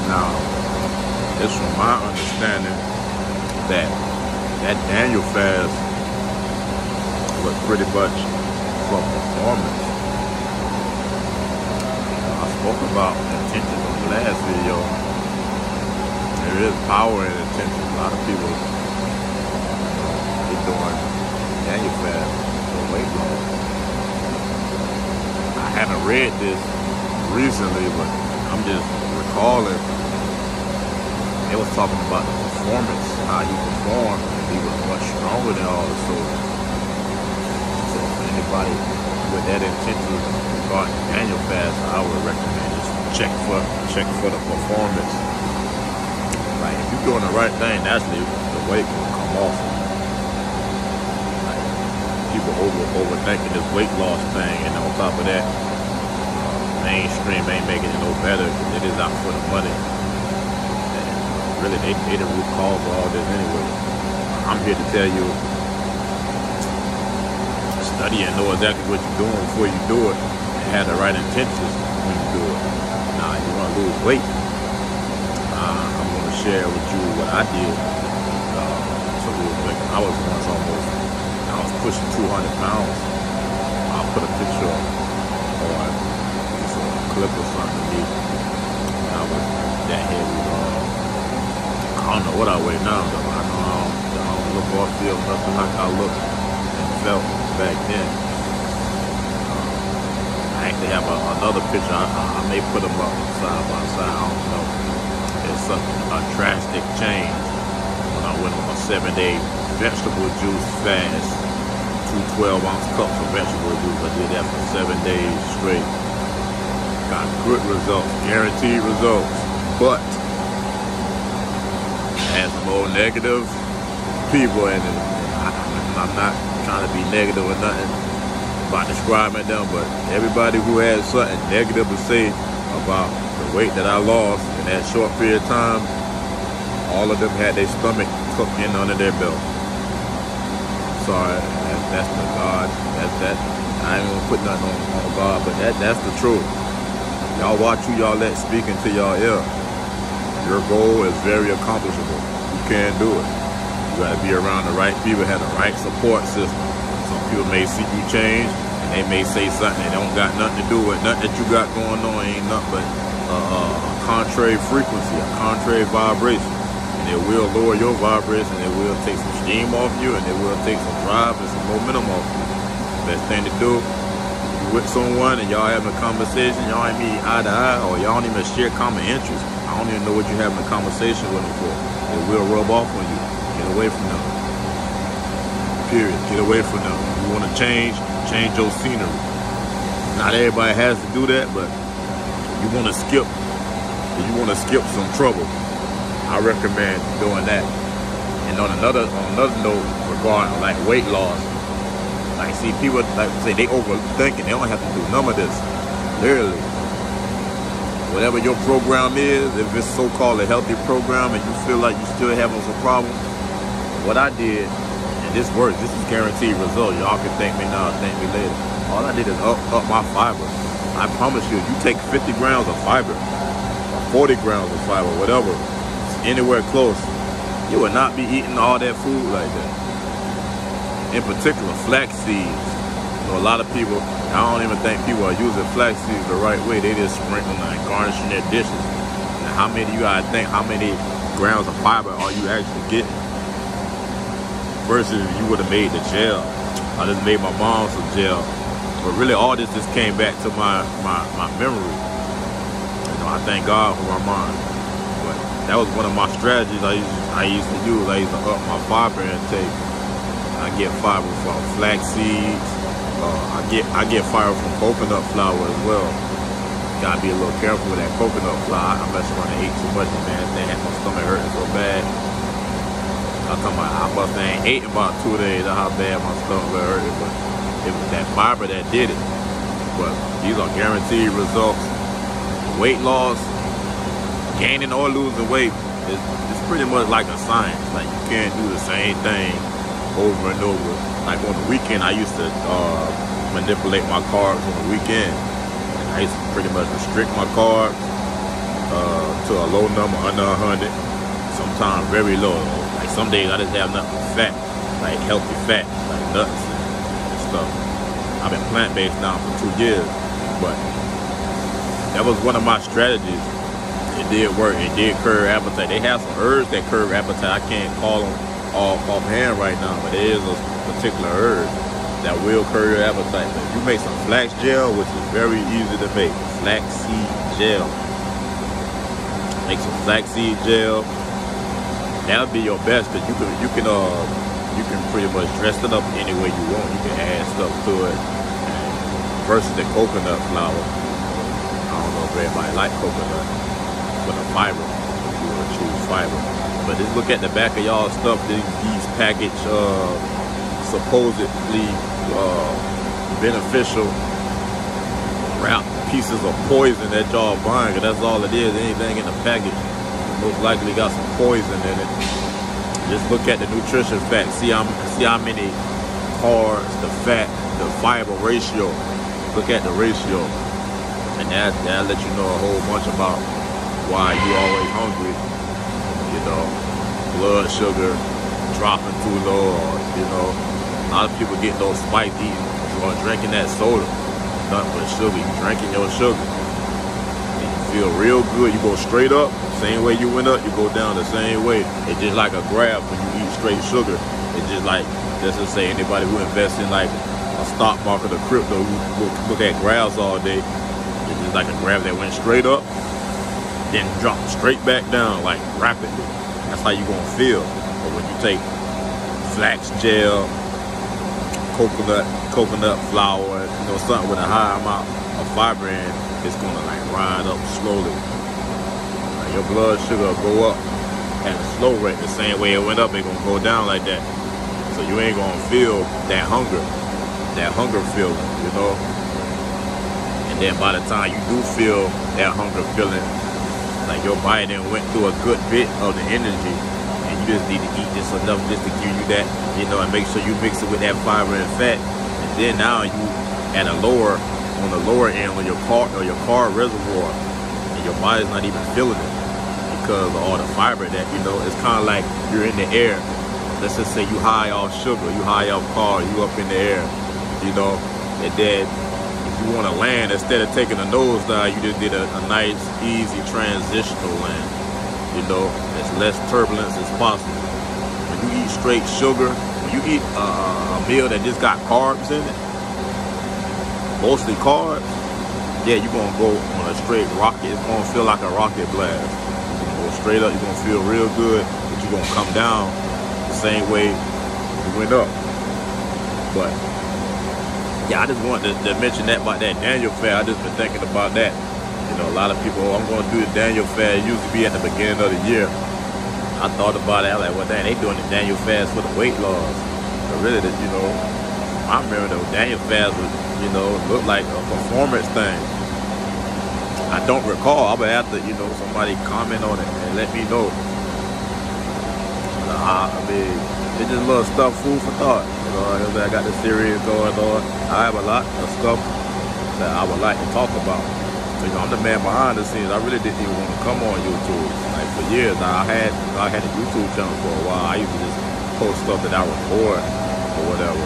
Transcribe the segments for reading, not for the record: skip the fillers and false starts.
Now, it's from my understanding that Daniel fast was pretty much for performance. I spoke about intentions on the last video. There is power in intentions. A lot of people they doing Daniel fast for weight loss. I haven't read this recently, but I'm just recalling. They was talking about the performance, how he performed, and he was much stronger than all the soldiers. So for anybody with that intention regarding Daniel fast, I would recommend just check for the performance. Like if you're doing the right thing, naturally the weight will come off. Like people overthinking this weight loss thing, and on top of that, mainstream ain't making it no better because it is out for the money. Really, they the root cause of all this anyway. I'm here to tell you, study and know exactly what you're doing before you do it, and have the right intentions when you do it. Now, you want to lose weight, I'm going to share with you what I did to lose weight. I was pushing 200 pounds. I'll put a picture on a clip or something of me. I was that heavy. I don't know what I weigh now, though. I don't look or feel nothing like I looked and felt back then. I actually have another picture. I may put them up side by side. I don't know. It's such a drastic change when I went on a 7-day vegetable juice fast. 2 12-ounce cups of vegetable juice. I did that for 7 days straight. Got good results, guaranteed results, but had some old negative people in it. I'm not trying to be negative or nothing about describing them, but everybody who had something negative to say about the weight that I lost in that short period of time, all of them had their stomach tucked in under their belt. Sorry, that's the God. I ain't gonna put nothing on God, but that's the truth. Y'all watch who y'all let speak into y'all ear. Your goal is very accomplishable. You can do it. You gotta be around the right people, have the right support system. Some people may see you change, and they may say something that don't got nothing to do with nothing that you got going on. Ain't nothing but a contrary frequency, a contrary vibration. And it will lower your vibration, it will take some steam off you, and it will take some drive and some momentum off you. Best thing to do, you with someone and y'all having a conversation, y'all ain't meet eye to eye, or y'all don't even share common interests. I don't even know what you're having a conversation with them for. It will rub off on you. Get away from them. Period. Get away from them. If you want to change your scenery. Not everybody has to do that, but you want to skip some trouble, I recommend doing that. And on another note regarding like weight loss, like see people like say they overthinking, they don't have to do none of this. Literally. Whatever your program is, if it's so-called a healthy program and you feel like you still having some problems, what I did, and this works, this is guaranteed result. Y'all can thank me now, thank me later. All I did is up my fiber. I promise you, if you take 50 grams of fiber, or 40 grams of fiber, whatever, anywhere close, you will not be eating all that food like that. In particular, flax seeds. You know, a lot of people, I don't even think people are using flax seeds the right way. They just sprinkle and garnishing their dishes. And how many you gotta think, how many grams of fiber are you actually getting? Versus you would have made the gel. I just made my mom some gel. But really all this just came back to my memory. You know, I thank God for my mom. But that was one of my strategies I used to use. I used to up my fiber intake. I get fiber from flax seeds. I get fiber from coconut flour as well. Gotta be a little careful with that coconut flour. I messed around and ate too much, man. That had my stomach hurting so bad. I must have ain't ate in about 2 days. That's how bad my stomach was hurting. But it was that fiber that did it. But these are guaranteed results. Weight loss, gaining or losing weight, it's pretty much like a science. Like you can't do the same thing over and over. Like on the weekend, I used to manipulate my carbs on the weekend. I used to pretty much restrict my carbs to a low number, under 100. Sometimes very low. Like some days I just have nothing but fat, like healthy fat, like nuts and stuff. I've been plant-based now for 2 years, but that was one of my strategies. It did work. It did curb appetite. They have some herbs that curb appetite. I can't call them all offhand right now, but there is a particular herb that will curb your appetite. But if you make some flax gel, which is very easy to make, flaxseed gel. Make some flaxseed gel. That'll be your best, because you can pretty much dress it up any way you want. You can add stuff to it. Versus the coconut flour. I don't know if everybody like coconut, but the fiber, if you want to choose fiber. But just look at the back of y'all stuff. These packaged supposedly beneficial wrapped pieces of poison that y'all buying, because that's all it is. Anything in the package most likely got some poison in it. Just look at the nutrition facts. See how many carbs, the fat, the fiber ratio. Look at the ratio, and that'll let you know a whole bunch about why you always hungry. You know, blood sugar dropping too low, or you know, a lot of people get those spikes eating or drinking that soda. Nothing but sugar. You drinking your sugar. And you feel real good. You go straight up, same way you went up, you go down the same way. It's just like a graph when you eat straight sugar. It's just like, let's just say anybody who invests in like a stock market or crypto, who look at graphs all day. It's just like a graph that went straight up, then dropped straight back down, like rapidly. That's how you gonna feel. But when you take flax gel, coconut flour, you know, something with a high amount of fiber in, it's gonna like ride up slowly. Like your blood sugar will go up at a slow rate, the same way it went up, it's gonna go down like that. So you ain't gonna feel that hunger feeling, you know. And then by the time you do feel that hunger feeling, like your body then went through a good bit of the energy, and you just need to eat just enough just to give you that, you know, and make sure you mix it with that fiber and fat. And then now you at on the lower end on your carb reservoir, and your body's not even feeling it because of all the fiber that, you know, it's kind of like you're in the air. Let's just say you high off sugar, you high off carbs, you up in the air, you know, and then if you want to land, instead of taking a nosedive, you just did a nice, easy transitional land, you know, as less turbulence as possible. When you eat straight sugar, when you eat a meal that just got carbs in it, mostly carbs, yeah, you're going to go on a straight rocket. It's going to feel like a rocket blast. You're going to go straight up, you're going to feel real good, but you're going to come down the same way you went up. But yeah, I just wanted to mention that about that Daniel fast. I just been thinking about that. You know, a lot of people, I'm going to do the Daniel fast. It used to be at the beginning of the year. I thought about it. I was like, well, dang, they doing the Daniel fast for the weight loss. But really, you know, I remember the Daniel fast was, you know, looked like a performance thing. I don't recall. I would have to, you know, somebody comment on it and let me know. I mean, it's just little stuff, food for thought. You know, I got the series going on. I have a lot of stuff that I would like to talk about. You know, I'm the man behind the scenes. I really didn't even want to come on YouTube. Like for years now, I had a YouTube channel for a while. I used to just post stuff that I record or whatever.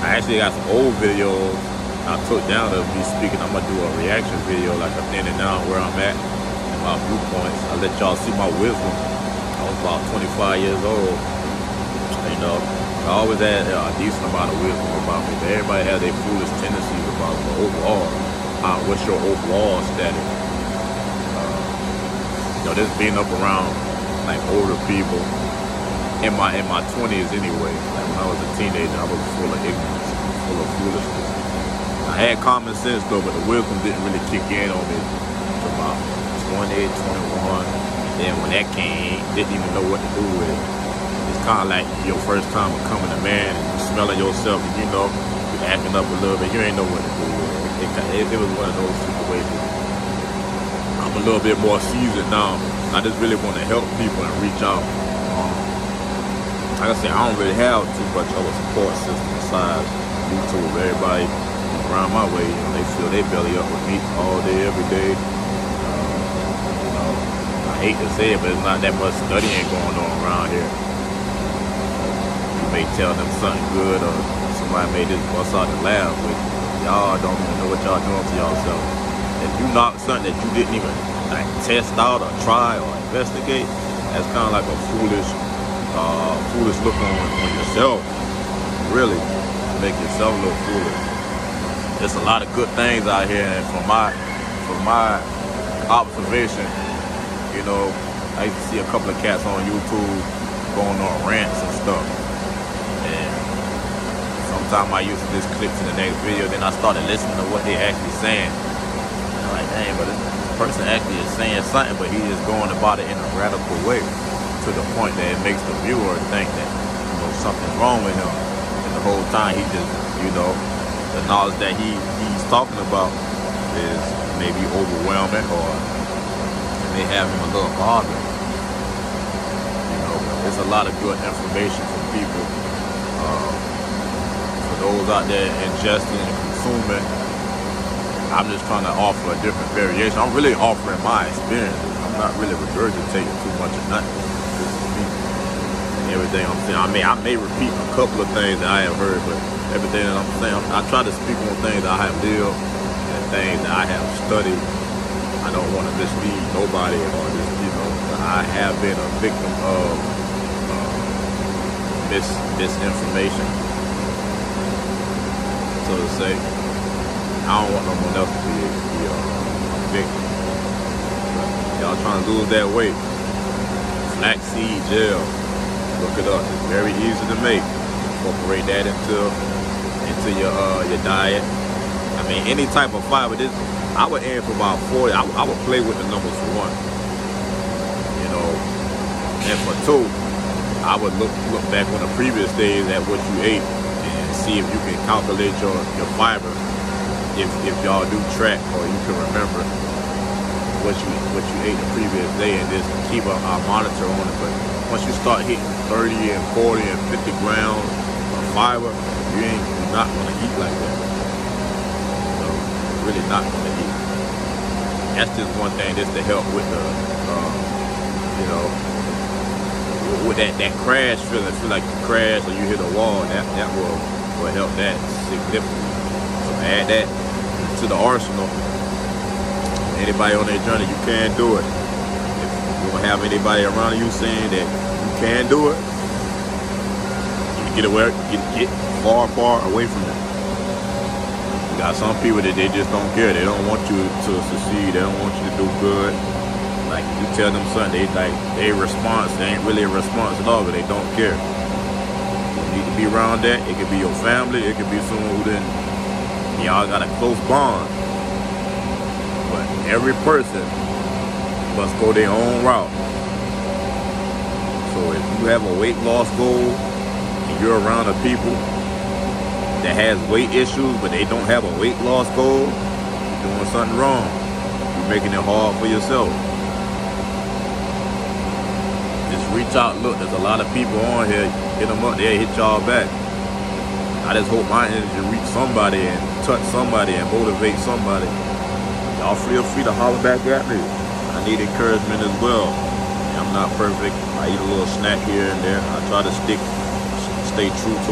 I actually got some old videos I took down of me speaking. I'm gonna do a reaction video, like a in and out where I'm at and my viewpoints. I let y'all see my wisdom. I was about 25 years old. You know, I always had a decent amount of wisdom about me. But everybody has their foolish tendencies about me. Overall, what's your overall status? You know, just being up around like older people in my 20s anyway. Like when I was a teenager, I was full of ignorance, full of foolishness. I had common sense though, but the wisdom didn't really kick in on me until about 20, 21. Then when that came, didn't even know what to do with it. It's kind of like your first time becoming a man and you smelling yourself and you know, you're acting up a little bit, you ain't know what to do with it. It was one of those situations. I'm a little bit more seasoned now. I just really want to help people and reach out. Like I said, I don't really have too much of a support system besides YouTube. Everybody around my way, you know, they fill their belly up with meat all day, every day. I hate to say it, but it's not that much studying going on around here. You may tell them something good, or somebody may just bust out the laugh, but y'all don't even know what y'all doing to yourself. If you knock something that you didn't even like test out or try or investigate, that's kind of like a foolish look on yourself. Really, make yourself look foolish. There's a lot of good things out here, and from my observation, you know, I used to see a couple of cats on YouTube going on rants and stuff. And sometimes I used to just click to the next video, then I started listening to what they actually saying. And I'm like, dang, but this person actually is saying something, but he's just going about it in a radical way, to the point that it makes the viewer think that, you know, something's wrong with him. And the whole time he just, you know, the knowledge that he's talking about is maybe overwhelming, or may have him a little bothered. You know, there's a lot of good information from people. For those out there ingesting and consuming, I'm just trying to offer a different variation. I'm really offering my experiences. I'm not really regurgitating too much of nothing. This is me. Everything I'm saying, I may repeat a couple of things that I have heard, but everything that I'm saying, I try to speak on things that I have lived and things that I have studied. I don't want to mislead nobody, or just, you know, I have been a victim of misinformation, so to say. I don't want no one else to be a victim. Y'all trying to lose that weight. Flaxseed gel, look it up. It's very easy to make. Incorporate that into your diet. I mean, any type of fiber. I would aim for about 40. I would play with the numbers for 1. You know, and for 2, I would look back on the previous days at what you ate and see if you can calculate your fiber. If y'all do track, or you can remember what you ate the previous day, and just keep a monitor on it. But once you start hitting 30 and 40 and 50 grams of fiber, you're not gonna eat like that. So really not gonna eat. That's just one thing, just to help with the you know, with that crash feeling. Feel like you crash or you hit a wall. That will help that significantly. So add that to the arsenal. Anybody on their journey, you can do it. If you don't have anybody around you saying that you can do it, you get far away from it. You got some people that they just don't care. They don't want you to succeed. They don't want you to do good. Like, you tell them something, they response, they ain't really a response at all, but they don't care. You need to be around that. It could be your family. It could be someone who y'all got a close bond. But every person must go their own route. So if you have a weight loss goal and you're around the people that has weight issues, but they don't have a weight loss goal, you're doing something wrong. You're making it hard for yourself. Just reach out. Look, there's a lot of people on here. Hit them up. They'll hit y'all back. I just hope my energy reach somebody and touch somebody and motivate somebody. Y'all feel free to holler back at me. I need encouragement as well. I'm not perfect. I eat a little snack here and there. I try to stay true to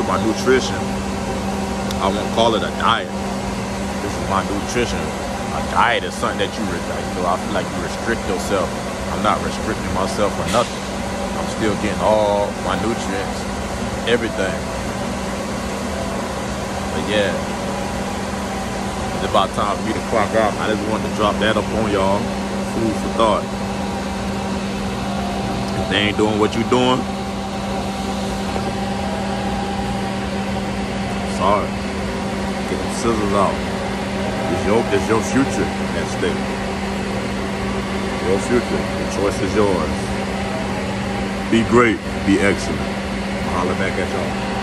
my nutrition. I won't call it a diet. This is my nutrition. A diet is something that you know, I feel like you restrict yourself. I'm not restricting myself for nothing. I'm still getting all my nutrients, everything. But yeah, it's about time for me to clock out. I just wanted to drop that up on y'all. Food for thought. If they ain't doing what you doing, sorry. Get them scissors out. It's your future at stake. Your future. The choice is yours. Be great. Be excellent. I'll holler back at y'all.